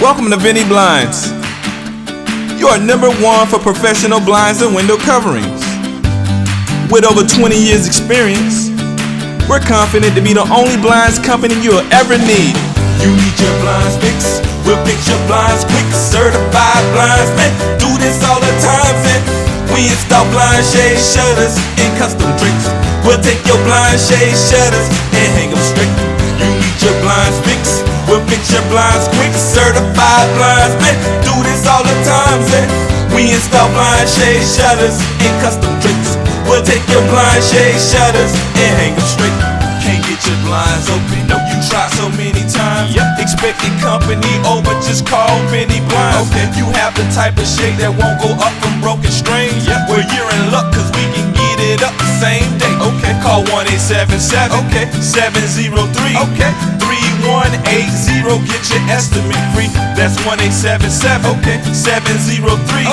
Welcome to Vinny Blinds. You are #1 for professional blinds and window coverings. With over 20 years experience, we're confident to be the only blinds company you'll ever need. You need your blinds fixed, we'll fix your blinds quick. Certified blindsmen, do this all the time, and we install blind shade shutters and custom tricks. We'll take your blind shade shutters and hang them straight. You need your blinds fixed, we'll fix your blinds quick. Certified blindsmen, do this all the time, and we install blind shade shutters and custom tricks. We'll take your blind shade shutters and hang them straight. Can't get your blinds open, no, you try so many times. Expect the company over, just call Vinny Blinds. You have the type of shade that won't go up from broken strings. Well, you're in luck, cause we can get it up the same day. Call 1-877 703 3180, get your estimate free. That's 1-877 703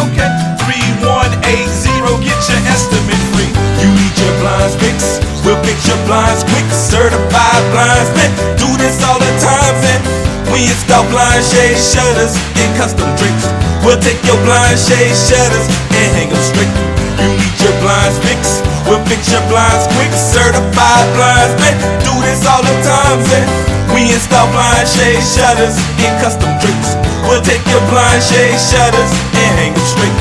3180, get your estimate free. You need your blinds fixed, we'll fix your blinds quick. Certified blindsmen, do this all the time, and we install blind shade shutters and custom tricks. We'll take your blind shade shutters and hang them straight. You need your blinds fixed, we'll fix your blinds quick. Certified blindsmen, do this all the time, and we install blind shade shutters and custom tricks. We'll take your blind shade shutters and hang them straight.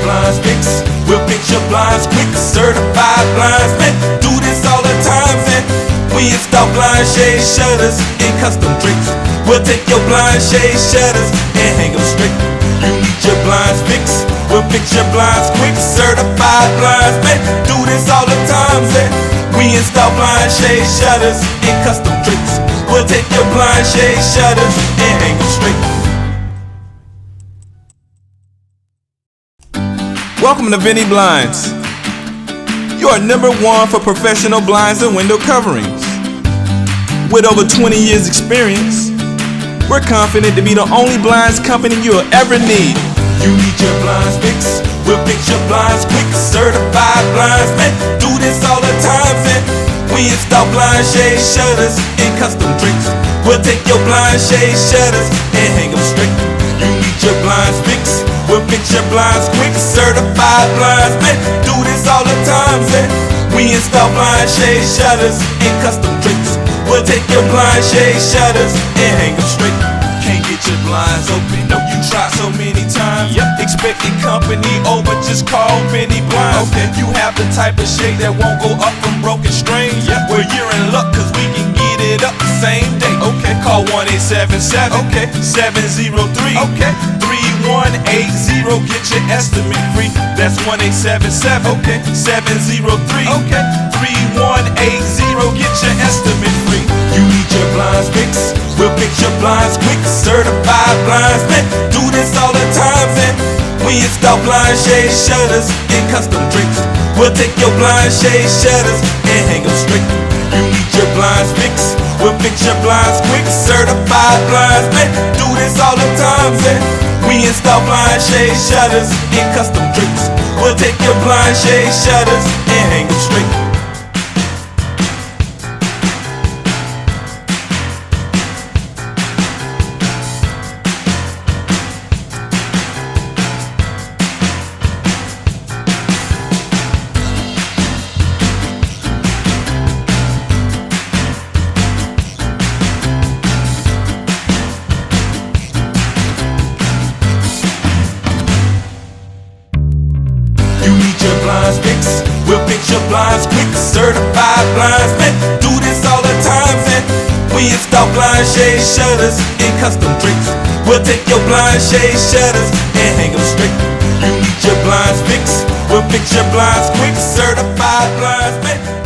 Blinds fixed, we'll fix your blinds quick. Certified blindsmen, do this all the time, and we install blind shade shutters and custom tricks. We'll take your blind shade shutters and hang them straight. You need your blinds fixed, we'll fix your blinds quick. Certified blindsmen, do this all the time, and we install blind shade shutters and custom tricks. We'll take your blind shade shutters and hang them straight. Welcome to Vinny Blinds. You are #1 for professional blinds and window coverings. With over 20 years experience, we're confident to be the only blinds company you'll ever need. You need your blinds fixed, we'll fix your blinds quick. Certified blindsmen, do this all the time, and we install blind shade shutters and custom tricks. We'll take your blind shade shutters and hang them straight. You need your blinds fixed, we'll fix your blinds quick. Certified blindsmen, do this all the time, and we install blind shade shutters and custom tricks. We'll take your blind shade shutters and hang them straight. Can't get your blinds open, no, you try so many times. Expect the company over, just call Vinny Blinds. You have the type of shade that won't go up from broken strings. Well, you're in luck, cause we can get it up the same day. Call 1-877 703 3180, get your estimate free. That's 1-877 703 3180, get your estimate free. You need your blinds fixed, we'll fix your blinds quick. Certified blindsmen, do this all the time, and we install blind shade shutters and custom tricks. We'll take your blind shade shutters and hang them straight. You need your blinds fixed, we'll fix your blinds quick. Certified blindsmen, do this all the time, and we install blind shade shutters and custom tricks. We'll take your blind shade shutters and hang them straight. Blinds fixed, we'll fix your blinds quick. Certified blindsmen, do this all the time, and we install blind shade shutters and custom tricks. We'll take your blind shade shutters and hang them straight. You need your blinds fixed, we'll fix your blinds quick. Certified blindsmen.